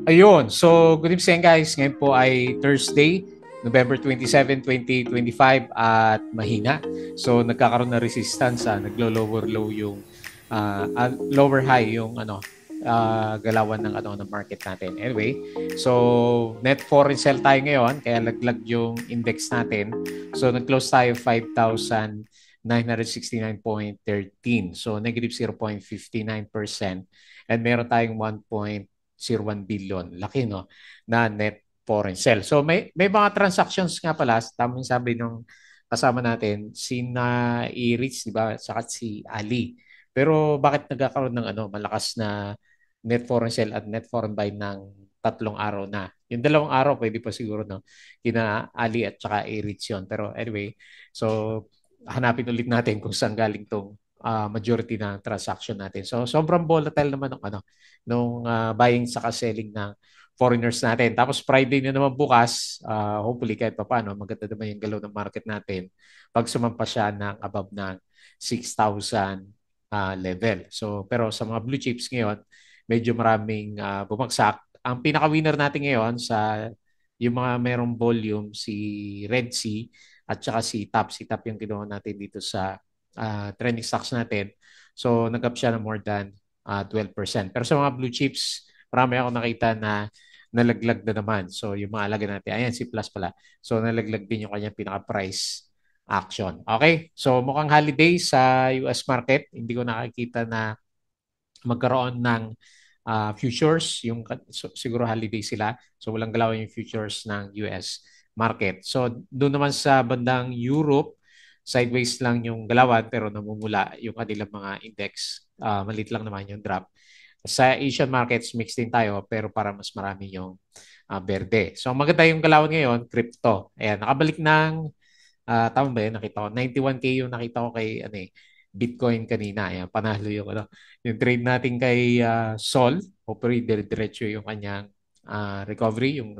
Ayun. So, good evening guys. Ngayon po ay Thursday, November 27, 2025 at mahina. So, nagkakaroon na resistance, naglo-lower low yung lower high yung galawan ng ng market natin. Anyway, so net foreign sell tayo ngayon kaya laglag yung index natin. So, nag-close tayo 5,969.13. So, negative 0.59%. And meron tayong 1.01 billion. Laki, no? Na net foreign sell. So may mga transactions nga pala, tamang sabi nung kasama natin, si na i-reach, di ba? Saka si Ali. Pero bakit nagkakaroon ng malakas na net foreign sell at net foreign buy ng tatlong araw na? Yung dalawang araw, pwede pa siguro, no? Kina Ali at saka i-reach yun. Pero anyway, so hanapin ulit natin kung saan galing tong majority ng transaction natin. So sobrang volatile naman ng nung buying saka selling ng foreigners natin. Tapos Friday na naman bukas, hopefully kahit pa paano, maganda naman yung galaw ng market natin pag sumampa siya ng above ng 6,000 level. So, pero sa mga blue chips ngayon, medyo maraming bumagsak. Ang pinaka-winner natin ngayon sa yung mga merong volume, si Red Sea at saka si TAP. Si TAP yung kinuha natin dito sa trending stocks natin. So, nag-up siya ng more than 12%. Pero sa mga blue chips, marami ako nakita na nalaglag na naman. So, yung mga alaga natin, ayan, si Plus pala. So, nalaglag din yung kanyang pinaka-price action. Okay? So, mukhang holiday sa US market. Hindi ko nakikita na magkaroon ng futures. Siguro holiday sila. So, walang galaw yung futures ng US market. So, doon naman sa bandang Europe, sideways lang yung galawan pero namumula yung kanilang mga index. Malit lang naman yung drop. Sa Asian markets, mixed din tayo pero para mas marami yung berde. So, maganda yung galawan ngayon, crypto. Ayan, nakabalik ng tama ba yun? Nakita ko. 91K yung nakita ko kay Bitcoin kanina. Ayan, panalo yung, yung trade natin kay Sol. Hopefully, diretso yung kanyang recovery ng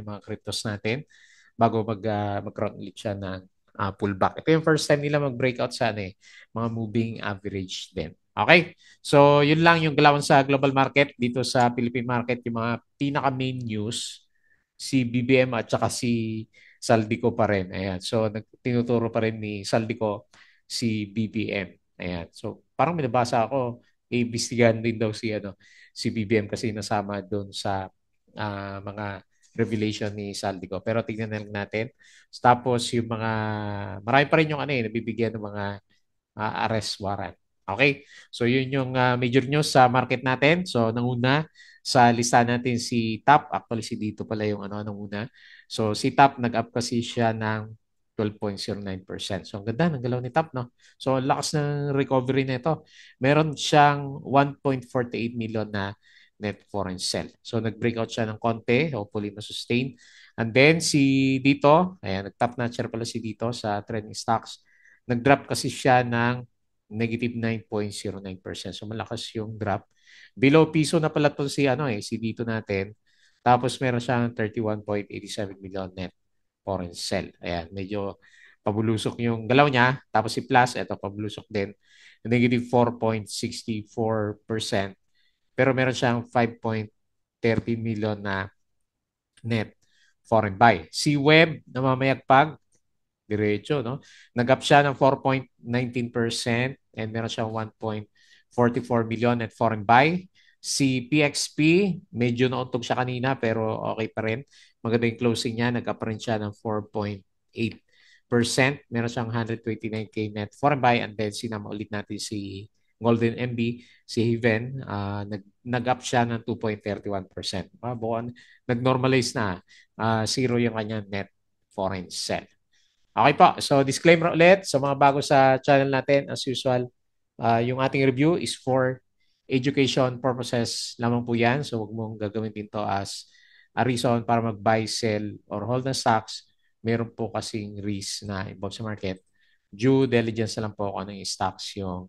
mga cryptos natin bago magkaroon ulit siya ng pullback. Ito yung first time nila mag-breakout sa mga moving average din. Okay? So, yun lang yung galawan sa global market. Dito sa Philippine market, yung mga pinaka-main news, si BBM at saka si Saldico pa rin. Ayan. So, tinuturo pa rin ni Saldico si BBM. Ayan. So, parang minabasa ako, iimbestigahan din daw si BBM kasi nasama doon sa mga revelation ni Saldico. Pero tignan na lang natin. Tapos yung marami pa rin yung nabibigyan ng mga arrest warrant. Okay? So yun yung major news sa market natin. So nanguna sa lista natin si TAP. Actually si dito pala yung nanguna. So si TAP nag-up kasi siya ng 12.09%. So ang ganda ng galaw ni TAP, no? So ang lakas ng recovery nito. Meron siyang 1.48 million na net foreign sell. So nag-breakout siya ng konti, hopefully ma-sustain. And then si dito, ayan, nag-top notcher pala si dito sa trending stocks. Nag-drop kasi siya ng negative 9.09%. So malakas yung drop. Below piso na pala to si dito natin. Tapos meron siyang 31.87 million net foreign sell. Ayan, medyo pabulusok yung galaw niya. Tapos si Plus, eto pabulusok din. Negative 4.64%. Pero meron siyang 5.30 million na net foreign buy. Si Web, namamayagpag, diretso, no? Nag-up siya ng 4.19% and meron siyang 1.44 million net foreign buy. Si PXP, medyo nauntog siya kanina pero okay pa rin. Maganda yung closing niya. Nag-up rin siya ng 4.8%. Meron siyang 129K net foreign buy and then sinama ulit natin si Golden MB, si Haven, nag-up siya ng 2.31%. Buwan, nag-normalize na. Zero yung kanya net foreign sell. Okay po. So disclaimer ulit sa mga bago sa channel natin. As usual, yung ating review is for education purposes lamang po yan. So huwag mong gagawin din to as a reason para mag-buy, sell, or hold ng stocks. Meron po kasing risk na involved sa market. Due diligence na lang po kung anong stocks yung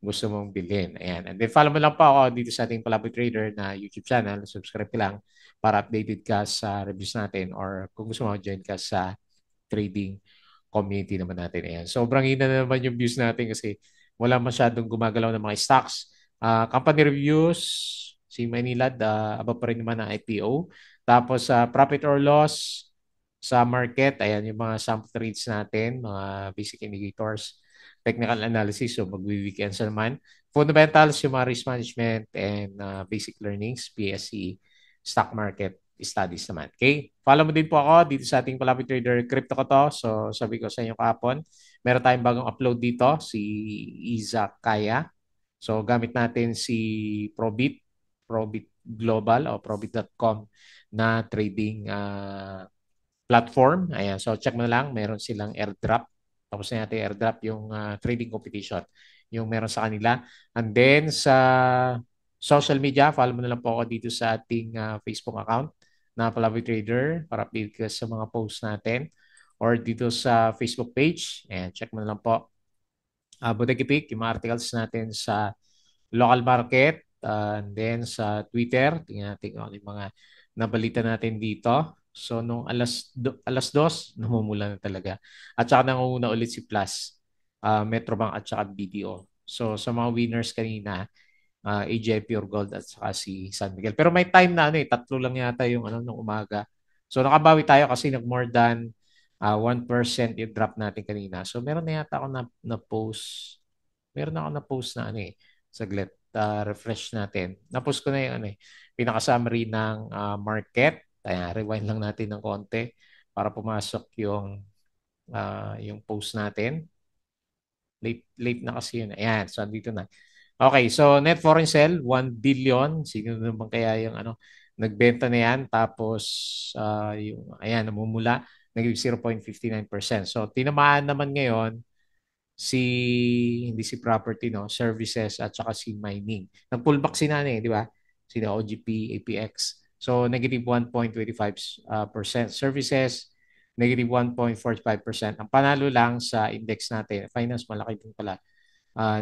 gusto mong bilhin. Ayan. And then follow mo lang po ako dito sa ating Palaboy Trader na YouTube channel. Subscribe ka lang para updated ka sa reviews natin or kung gusto mo join ka sa trading community naman natin. Ayan. Sobrang hina na naman yung views natin kasi wala masyadong gumagalaw ng mga stocks. Company reviews, Si Maynilad, aba pa rin naman ang IPO. Tapos profit or loss sa market, ayan yung mga sample trades natin, mga basic indicators, technical analysis, so magwi-weekends naman. Fundamentals, yung mga risk management and basic learnings, PSE, stock market studies naman. Okay? Follow mo din po ako dito sa ating Palapit Trader Crypto ko to. So sabi ko sa inyo kahapon, meron tayong bagong upload dito, si Isaac Kaya. So gamit natin si Probit, Probit Global o probit.com na trading platform. Ayan, so check mo na lang, meron silang airdrop. Tapos na natin airdrop yung trading competition, yung meron sa kanila. And then sa social media, follow mo na lang po ako dito sa ating Facebook account na Palaboy Trader para update ka sa mga posts natin or dito sa Facebook page. Ayan, check mo na lang po. Bodega Pick, yung mga articles natin sa local market, and then sa Twitter, tingnan natin kung ano yung mga nabalita natin dito. So, nung alas dos, namumula na talaga. At saka nangunguna ulit si Plus, Metrobank at saka BDO. So, sa mga winners kanina, AGI Pure Gold at saka si San Miguel. Pero may time na tatlo lang yata yung nung umaga. So, nakabawi tayo kasi nag more than 1% yung drop natin kanina. So, meron na yata ako na-post. Meron ako na-post na saglit, refresh natin. Na-post ko na yung pinaka-summary ng market. Ayan, rewind lang natin ng konti para pumasok yung post natin. Late na kasi yun. Ayan, so andito na. Okay, so net foreign sale, 1 billion. Sino naman kaya yung nagbenta na yan? Tapos, ayan, namumula, nag 0.59%. So, tinamaan naman ngayon hindi si property, no? Services at saka si mining. Nag-pullback si di ba? Sina OGP, APX. So, negative 1.25% services, negative 1.45%. Ang panalo lang sa index natin, finance malaki din pala,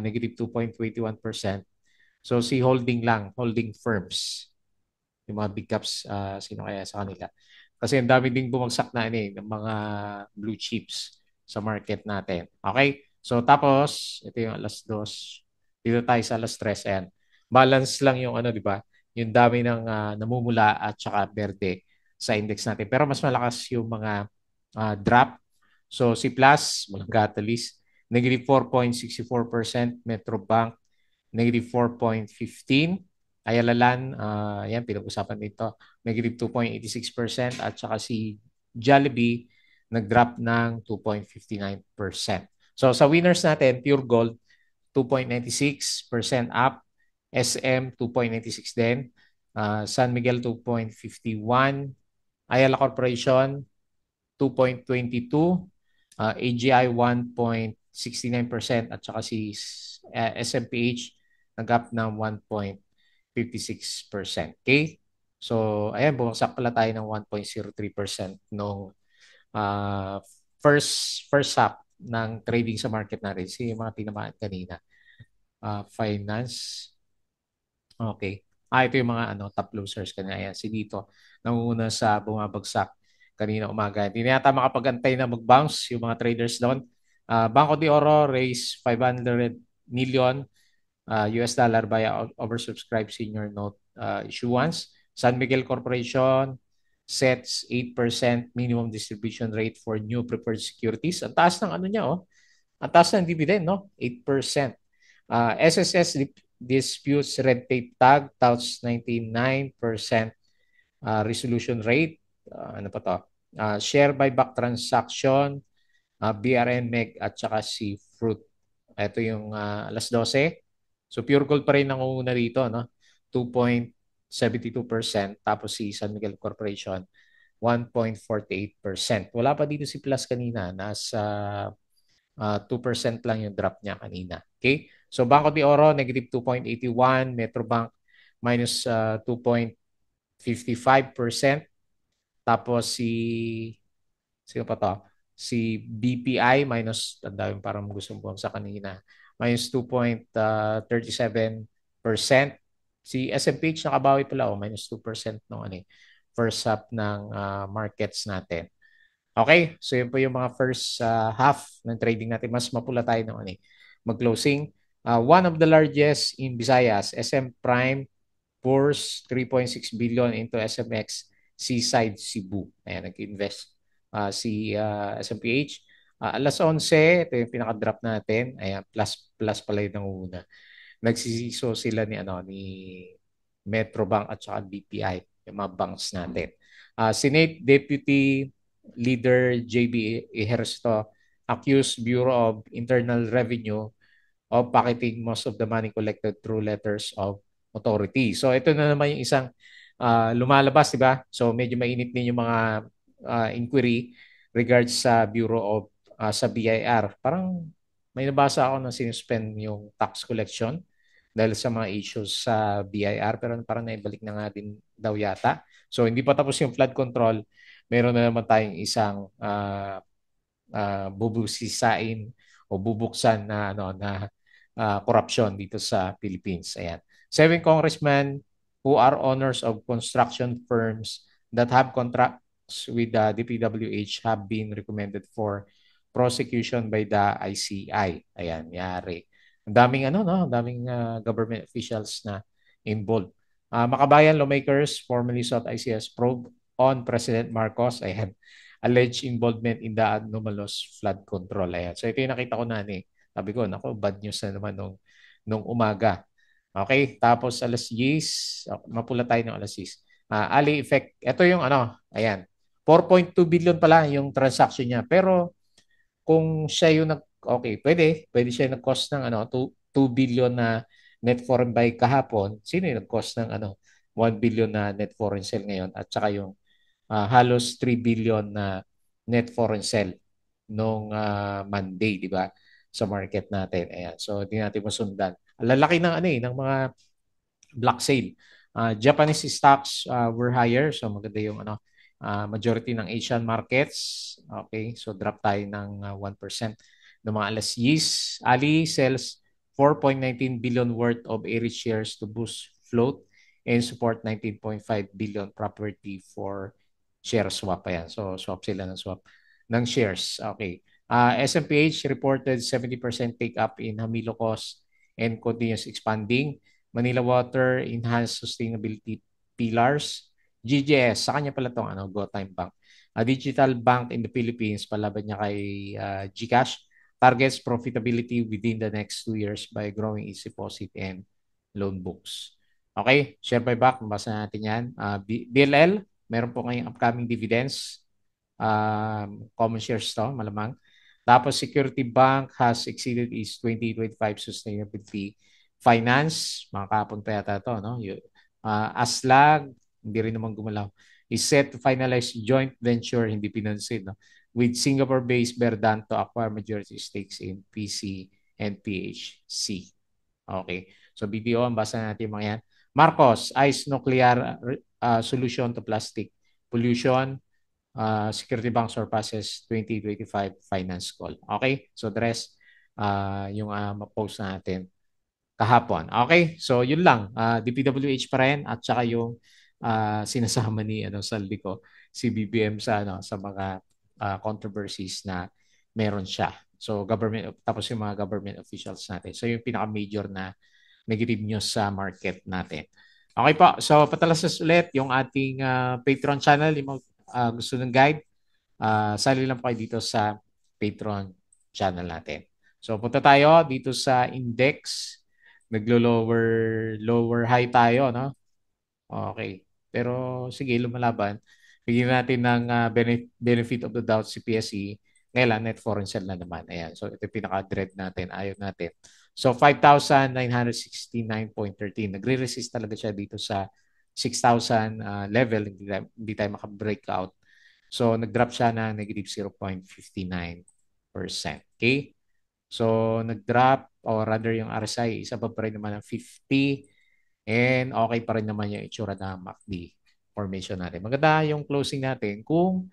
negative 2.21%. So, si holding lang, holding firms, yung mga big caps, sino kaya sa kanila. Kasi ang dami ding bumagsak na ng mga blue chips sa market natin. Okay? So tapos, ito yung alas dos. Dito tayo sa alas tres. Ayan. Balance lang yung di ba? Yung dami ng namumula at saka berde sa index natin. Pero mas malakas yung mga drop. So si Plus, walang catalyst, negative 4.64%, Metrobank, negative 4.15%, Ayalalan, yan, pinag-usapan dito, negative 2.86% at saka si Jollibee, nag-drop ng 2.59%. So sa winners natin, Pure Gold, 2.96% up, SM 2.96 din, San Miguel 2.51, Ayala Corporation 2.22, AGI 1.69% at saka si SMPH nag-up ng 1.56%. Okay? So, ayan, bumagsak pala tayo ng 1.03% nung uh, first half ng trading sa market natin. Yung mga tinamaan kanina. Finance. Okay. Ito yung mga top losers kanina. Ayan, si dito. Nangunguna sa bumabagsak kanina umaga. Hindi na yata makapag-antay na mag-bounce yung mga traders doon. Banco de Oro raised 500 million US dollar via oversubscribed senior note issuance. San Miguel Corporation sets 8% minimum distribution rate for new preferred securities. Ang taas ng niya, Ang taas ng dividend, no? 8%. SSS disputes red tape tag, touts 99% resolution rate. Ano pa to? Share buyback transaction, BRN Meg at saka si Fruit. Ito yung alas 12. So Pure Gold pa rin nangunguna dito, no? 2.72%. Tapos si San Miguel Corporation, 1.48%. Wala pa dito si Plus kanina. Nasa 2% lang yung drop niya kanina. Okay? So Banco de Oro, negative 2.81. Metrobank, minus 2.55%. Tapos sino pa to? Si BPI, minus, ang dami parang gustong buwang sa kanina, minus 2.37%. Si SMPH nakabawi pala, minus 2% nung first half ng markets natin. Okay, so yun po yung mga first half ng trading natin. Mas mapula tayo ng mag-closing. One of the largest in Visayas, SM Prime, pours 3.6 billion into SMX Seaside Cebu. Ayan, nag-invest si SMPH. Alas 11, ito yung pinaka-drop natin. Ayan, plus pala yung nanguna. Nagsisiso sila ni Metrobank at saka BPI, yung mga banks natin. Senate Deputy Leader JB Ejercito accused Bureau of Internal Revenue of pocketing most of the money collected through letters of authority. So ito na naman yung isang lumalabas, di ba? So medyo mainit din yung mga inquiry regards sa Bureau of sa BIR. Parang may nabasa ako na sinuspend yung tax collection dahil sa mga issues sa BIR pero parang naibalik na nga din daw yata. So hindi pa tapos yung flood control. Meron na naman tayong isang bubusisain o bubuksan na corruption dito sa Philippines. Ayan. 7 congressmen who are owners of construction firms that have contracts with the DPWH have been recommended for prosecution by the ICI. Ayan, yari. Ang daming no, ang daming government officials na involved. Makabayan lawmakers formally sought ICS probe on President Marcos. Ayan, alleged involvement in the anomalous flood control. Ayan. So ito yung nakita ko na ni. Sabi ko, nako, bad news na naman nung umaga. Okay, tapos alas 10, mapula tayo ng alas 10. Ali effect, ito yung ayan, 4.2 billion pala yung transaction niya. Pero kung siya yung okay, pwede siya nag-cost ng 2 billion na net foreign buy kahapon. Sino yung nag-cost ng 1 billion na net foreign sale ngayon at saka yung halos 3 billion na net foreign sale nung Monday, di ba? Sa market natin. Ayan. So, hindi natin masundan. Ang lalaki ng ng mga block sale. Japanese stocks were higher. So, maganda yung majority ng Asian markets. Okay. So, drop tayo ng 1% ng mga alas 10. Ali sells 4.19 billion worth of Aries shares to boost float and support 19.5 billion property for share swap. Ayan. So, swap sila ng swap ng shares. Okay. SMPH reported 70% take up in Hamilo cost and continuous expanding. Manila Water enhanced sustainability pillars. GGS, sa kanya pala itong GoTime Bank. A digital bank in the Philippines, palaban niya kay GCash, targets profitability within the next 2 years by growing its deposit and loan books. Okay, share buyback, mabasa natin yan. BLL, meron po ngayong upcoming dividends. Common shares to, malamang. Tapos Security Bank has exceeded its 2025 sustainability finance. Mga kapon pa yata to, no? Aslag, hindi rin naman gumalaw, is set to finalize joint venture, hindi pinansin, no? With Singapore-based Berdan to acquire majority stakes in PC and PHC. Okay. So BDO, ang basa natin mga yan. Marcos, ICE nuclear solution to plastic pollution. Security Bank surpasses 2025 finance call. Okay? So the rest, yung post natin kahapon. Okay? So yun lang. DPWH pa rin at saka yung sinasama ni Saldi ko, si BBM sa mga controversies na meron siya. So government, tapos yung mga government officials natin. So yung pinaka-major na negative news sa market natin. Okay po. So patalasas ulit yung ating Patreon channel. Yung gusto ng guide, sali lang po kayo dito sa Patreon channel natin. So punta tayo dito sa index. Lower high tayo, no? Okay. Pero sige, lumalaban. Bigyan natin ng benefit of the doubt si PSE. Ngayon, net foreign sell na naman. Ayan. So ito yung pinaka-dread natin. Ayaw natin. So 5,969.13. Nagre-resist talaga siya dito sa 6,000 level. Hindi tayo maka-breakout. So nag-drop siya na negative 0.59%. Okay? So nag-drop or rather yung RSI isa pa rin naman ng 50 and okay pa rin naman yung itsura ng MACD formation natin. Maganda yung closing natin kung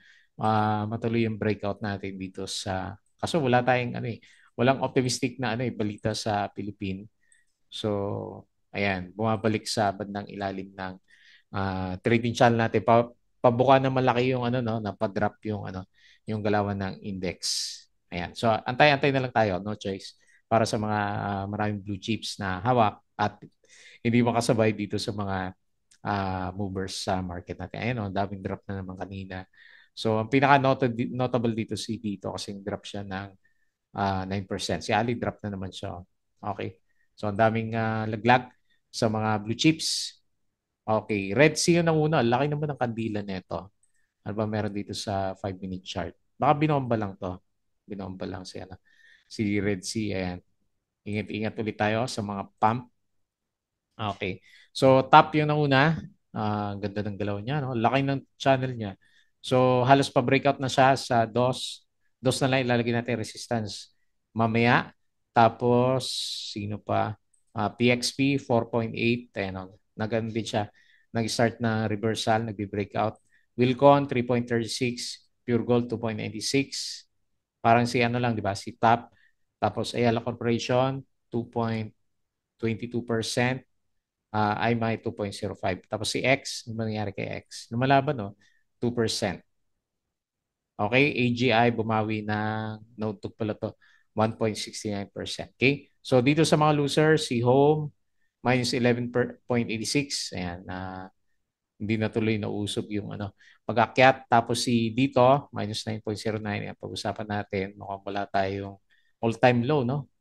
matuloy yung breakout natin dito sa kaso wala tayong walang optimistic na balita sa Philippines. So ayan, bumabalik sa bandang ilalim ng trading channel natin. Pabuka na malaki yung no, napadrop yung galawan ng index. Ayan. So antay-antay na lang tayo, no choice para sa mga maraming blue chips na hawak at hindi makasabay dito sa mga movers sa market natin. Ayan, oh, daming drop na naman kanina. So, ang pinaka-notable dito si dito kasi drop siya ng 9%. Si Ali drop na naman siya. Okay. So, ang daming laglag sa mga blue chips. Okay. Red Sea yung nanguna. Laki naman ng kandila nito. Ano ba meron dito sa 5-minute chart? Baka binomba lang to. Binomba lang si Red Sea. Ayan. Ingat-ingat ulit tayo sa mga pump. Okay. So, top yung nauna. Ang ganda ng galaw niya. No? Laki ng channel niya. So, halos pa-breakout na siya sa DOS. DOS na lang ilalagay natin resistance mamaya. Tapos, sino pa? PXP 4.8. Ayan, no? Nagano din siya. Nag-start na reversal, nagbe-breakout. Wilcon 3.36. Pure Gold 2.96. Parang si ano lang, di ba? Si TAP. Tapos Ayala Corporation 2.22%. Ay may 2.05. Tapos si X, ano nangyari kay X? Lumalaban, no? 2%. Okay, AGI bumawi ng note to pala to 1.69%. Okay? So dito sa mga losers, si Home minus 11.86. Ayan, hindi na tuloy na usog yung pag-akyat. Tapos si dito minus 9.09. Ayan, pag-usapan natin, mukhang wala tayong all-time low, no?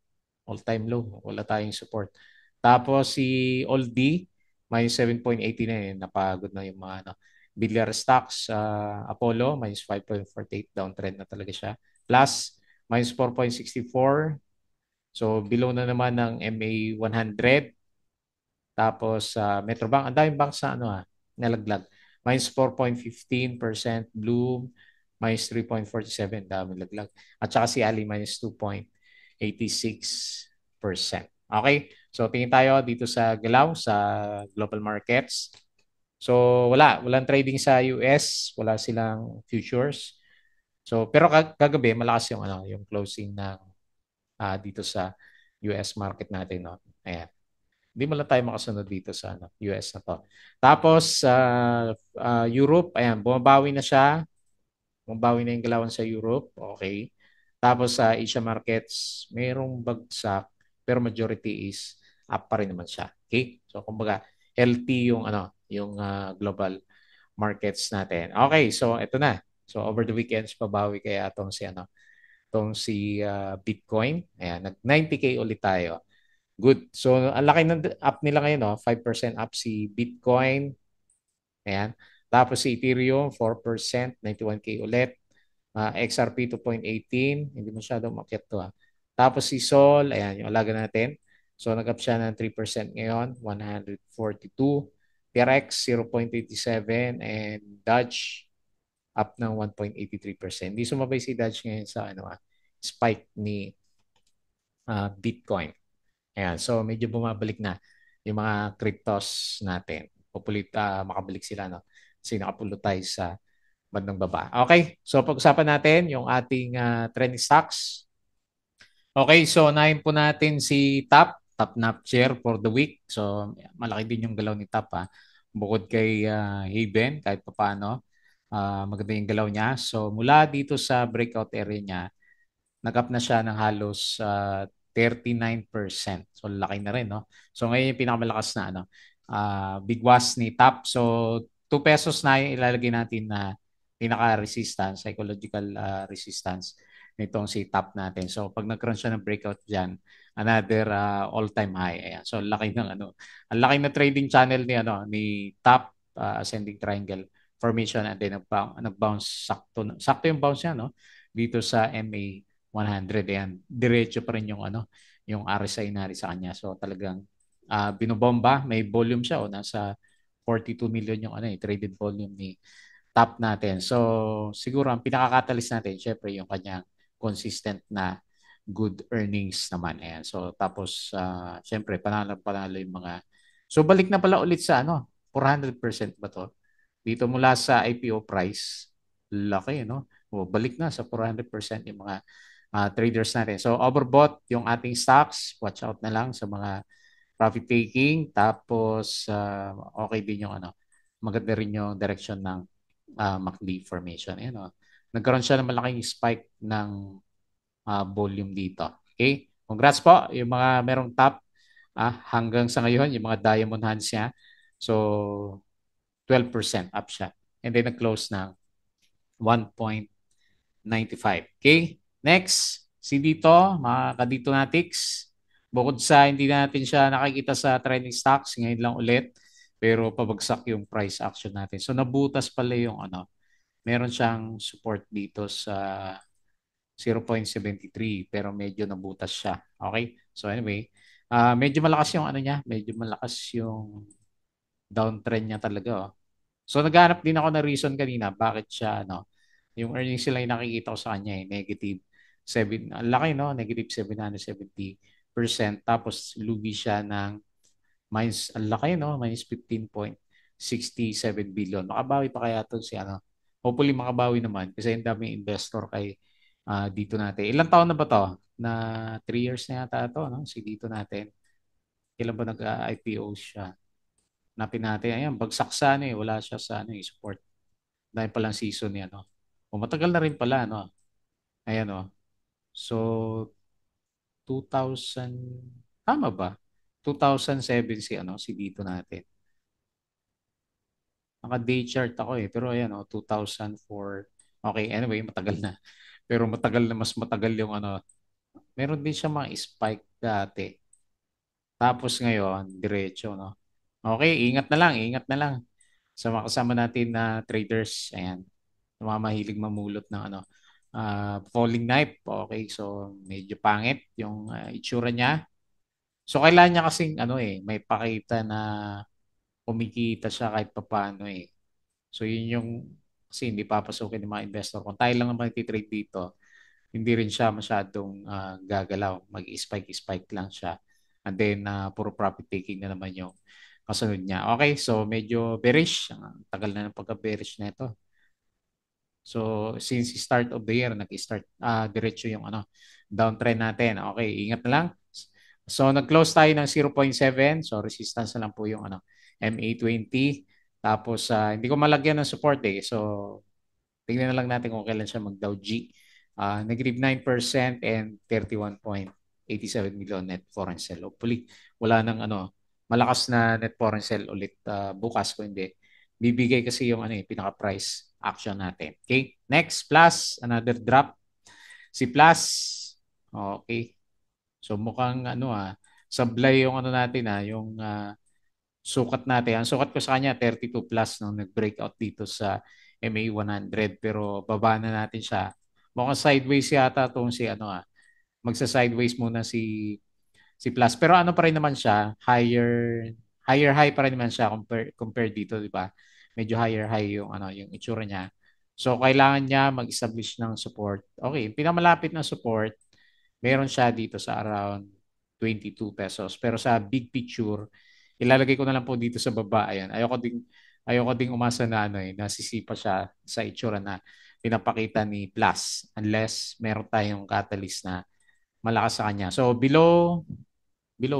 All-time low. Wala tayong support. Tapos si Oldie, minus 7.89. Napagod na yung mga Villar stocks. Apollo, minus 5.48. Downtrend na talaga siya. Plus, minus 4.64. So, below na naman ng MA 100. Tapos, Metrobank. Ang daming banks na nalaglag. Minus 4.15%. Bloom, minus 3.47. Daming laglag. At saka si Ali, minus 2.86%. Okay? So, tingin tayo dito sa galaw sa global markets. So, walang trading sa US, wala silang futures. So, pero kagabi malakas yung closing ng dito sa US market natin, no. Ayan. Hindi mo lang tayo makasunod dito sa US na to. Tapos Europe, ayan, bumabawi na siya. Bumabawi na yung galawan sa Europe. Okay. Tapos sa Asia markets, mayroong bagsak pero majority is up pa rin naman siya. Okay? So kumbaga healthy yung global markets natin. Okay, so ito na. So over the weekends pabawi kaya tong si Bitcoin. Ayan, nag 90K ulit tayo. Good. So ang laki ng up nila ngayon, no? 5% up si Bitcoin. Ayan. Tapos si Ethereum 4%, 91K ulit. XRP 2.18, hindi masyado umakyat to. Tapos si Sol, ayan, yung alaga natin. So nag-up siya ng 3% ngayon, 142. PRX 0.87 and Dodge up ng 1.83%. Hindi sumabay si Dodge ngayon sa spike ni Bitcoin. Ayan, so medyo bumabalik na yung mga cryptos natin. Makabalik sila, no? Kasi nakapulo tayo sa bandang baba. Okay, so pag-usapan natin yung ating trending stocks. Okay, so unahin po natin si Top Nap Share for the week. So malaki din yung galaw ni Top, ha. Bukod kay Haven, kahit pa paano, maganda yung galaw niya. So mula dito sa breakout area niya, nag-up na siya ng halos 39%. So laki na rin, no? So ngayon yung pinakamalakas na bigwas ni Top. So 2 pesos na yung ilalagay natin na pinaka-resistance, psychological resistance nitong si Top natin. So pag nagkaroon siya ng breakout diyan, another all-time high. Ayan. So laki ng ang laki na trading channel ni Top, ascending triangle formation, and then nag-bounce sakto yung bounce niya, no? Dito sa MA 100. Ayan, diretso pa rin yung RSI nari sa kanya. So talagang binobomba, may volume siya, nasa 42 million yung traded volume ni Top natin. So siguro ang pinaka-catalyst natin syempre yung kanyang consistent na good earnings naman. Ayan. So tapos syempre panalo yung mga. So balik na pala ulit sa 400% ba to? Dito mula sa IPO price, laki, no? Balik na sa 400% yung mga traders natin. So overbought yung ating stocks. Watch out na lang sa mga profit taking. Tapos okay din yung maganda rin yung direction ng MACD formation. Ayan, nagkaroon siya ng malaking spike ng volume dito. Okay? Congrats po yung mga merong top. hanggang sa ngayon, yung mga diamond hands niya. So, 12% up siya. And then nag-close na 1.95. Okay? Next, si dito, mga kadito natics. Bukod sa hindi natin siya nakikita sa trending stocks, ngayon lang ulit, pero pabagsak yung price action natin. So nabutas pala yung meron siyang support dito sa 0.73 pero medyo nabutas siya. Okay? So anyway, medyo malakas yung niya, medyo malakas yung downtrend niya talaga. Oh. So naghanap din ako na reason kanina bakit siya yung earnings sila yung nakikita ko sa kanya negative 7, ang laki negative 770%, tapos lugi siya ng minus, ang laki minus 15.67 billion. Makabawi pa kaya to si hopefully makabawi naman kasi ang daming investor kay dito natin. Ilang taon na ba to? Na 3 years na yata to, no? Si dito natin. Kailan ba nag-IPO siya? Napin natin. Ayan, bagsak sa wala siya sa support. Dahil palang season niya, no? O matagal na rin pala, no? Ayan, no? So, 2000, tama ba? 2007 si si dito natin. Naka-day chart ako pero ayan, 2004. Okay, anyway, matagal na. Pero matagal na, mas matagal yung meron din siya mga spike dati. Tapos ngayon, diretso, no? Okay, ingat na lang, ingat na lang. Sa mga kasama natin na traders, ayan, namamahilig mamulot ng falling knife. Okay, so medyo pangit yung itsura niya. So kailangan niya kasing may pakita na kumikita siya kahit papaano eh. So yun yung kasi hindi papasukin ng mga investor. Kung tayo lang naman nagtitrade dito, hindi rin siya masyadong gagalaw. Mag-spike-spike lang siya. And then, puro profit taking na naman yung kasunod niya. Okay, so medyo bearish. Tagal na ng pagka-bearish na ito. So, since start of the year, nag-start diretso yung downtrend natin. Okay, ingat na lang. So, nag-close tayo ng 0.7. So, resistance na lang po yung MA20. Tapos, hindi ko malagyan ng support eh. So, tingnan na lang natin kung kailan siya mag-Dow G. Negative 9% and 31.87 million net foreign sell. Hopefully, wala nang malakas na net foreign sell ulit bukas ko hindi. Bibigay kasi yung pinaka-price action natin. Okay? Next, Plus, another drop. Si Plus, okay. So mukhang sablay yung natin yung sukat natin. Ang sukat ko sa kanya 32 plus nung nag-breakout dito sa MA100 pero baba na natin siya. Mukhang sideways yata tong si magsa-sideways muna si Plus. Pero pa rin naman siya, higher high pa rin naman siya compare dito, di ba? Medyo higher high yung yung itsura niya. So kailangan niya mag-establish ng support. Okay, pinamalapit na support, meron siya dito sa around 22 pesos. Pero sa big picture, ilalagay ko na lang po dito sa baba. Ayan. Ayoko ding umasa na nasisipa siya sa itsura na pinapakita ni Plus unless meron tayong catalyst na malakas sa kanya. So below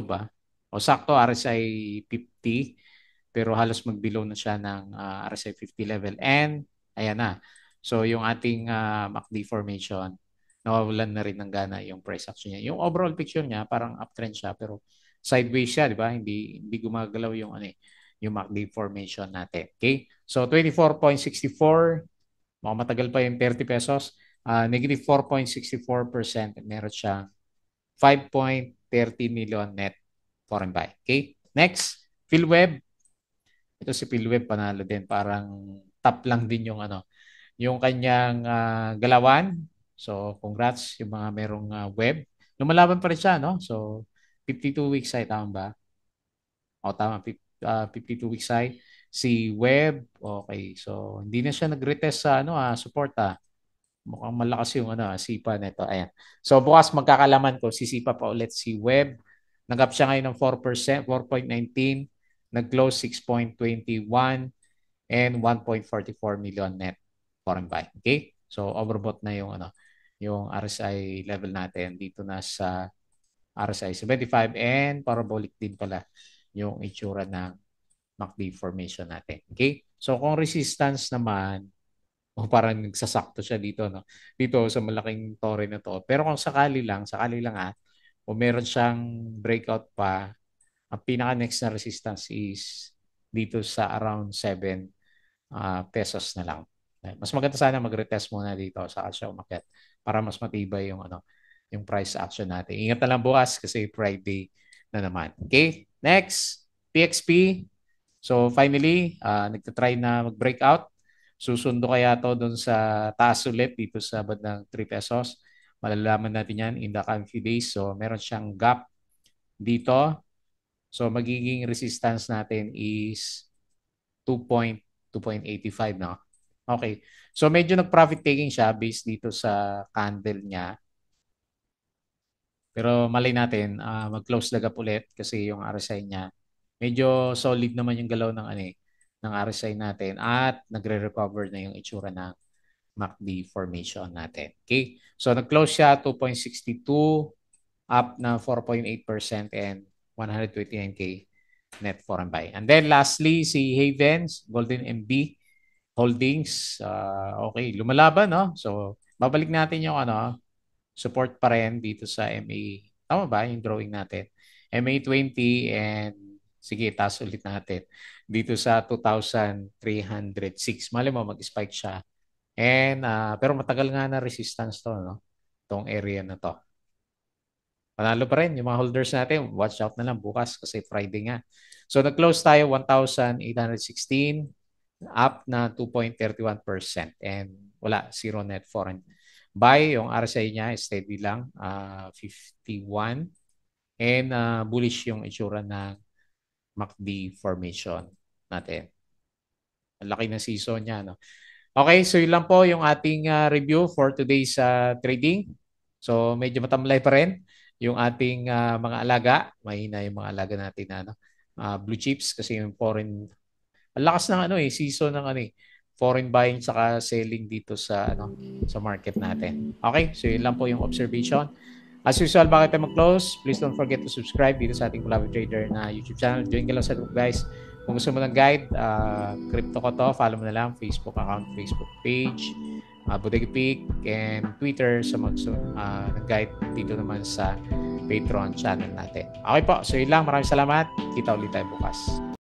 ba? O sakto RSI 50 pero halos mag-below na siya ng RSI 50 level and ayan na. So yung ating MACD formation nawawalan na rin ng gana yung price action niya. Yung overall picture niya parang uptrend siya pero sideways siya, di ba? Hindi gumagalaw yung yung MACD formation natin. Okay? So 24.64, mukhang matagal pa yung 30 pesos. Negative 4.64%, meron siyang 5.30 million net foreign buy. Okay? Next, PhilWeb. Ito si PhilWeb panalo din. Parang top lang din yung yung kanyang galawan. So, congrats yung mga merong web. Lumalaban pa rin siya, no? So, 52 weeks ay tama ba? O, tama. 52 weeks ay si web. Okay. So, hindi na siya nag-retest sa support Mukhang malakas yung sipa nito. Ayan. So bukas magkakalaman ko, sisipa pa ulit si Web. Nag-up siya ngayon ng 4%, 4.19. Nag-close 6.21 and 1.44 million net foreign buy. Okay? So overbought na yung RSI level natin dito na sa RSI 75 and parabolic din pala yung itsura ng MACD formation natin. Okay? So kung resistance naman, o parang nagsasakto siya dito, no? Dito sa malaking tore na to. Pero kung sakali lang o meron siyang breakout pa, Ang pinaka-next na resistance is dito sa around 7 pesos na lang. Mas maganda sana mag-retest muna dito sa siya umakyat para mas matibay yung yung price action natin. Ingat na lang bukas kasi Friday na naman. Okay? Next, PXP. So finally, nagtatry na mag-breakout. Susundo kaya to doon sa taas ulit dito sa bandang 3 pesos. Malalaman natin yan in the coming few days. So meron siyang gap dito. So magiging resistance natin is 2.85 no? Okay. So medyo nag-profit taking siya based dito sa candle niya. Pero malay natin, mag-close the gap ulit kasi yung RSI niya medyo solid naman yung galaw ng ng RSI natin at nagre-recover na yung itsura ng MACD formation natin. Okay? So nag-close siya 2.62 up na 4.8% and 129K net foreign buy. And then lastly, si Havens, Golden MB Holdings. Okay, lumalaban, no? So, babalik natin yung support pa rin dito sa MA. Tama ba yung drawing natin? MA20 and sige, taas ulit natin. Dito sa 2,306. Mali mo, mag-spike siya. And, pero matagal nga na resistance to, no? Itong area na to. Panalo pa rin yung mga holders natin. Watch out na lang bukas kasi Friday nga. So, nag-close tayo 1,816 up na 2.31% and wala, zero net foreign buy. Yung RSI niya steady lang, 51 and bullish yung itsura ng MACD formation natin. Ang laki ng season niya, no? Okay, so yun lang po yung ating review for today's trading. So medyo matamlay pa rin yung ating mga alaga. Mahina yung mga alaga natin na blue chips kasi yung foreign. Ang lakas ng season ng foreign buying saka selling dito sa sa market natin. Okay, so yun lang po yung observation. As usual, bago tayo mag-close, please don't forget to subscribe dito sa ating Palaver Trader na YouTube channel. Join ka lang sa group, guys. Kung gusto mo ng guide, crypto ko to, follow mo na lang, Facebook account, Facebook page, Bodega Peak, and Twitter sa guide dito naman sa Patreon channel natin. Okay po, so yun lang. Maraming salamat. Kita ulit tayo bukas.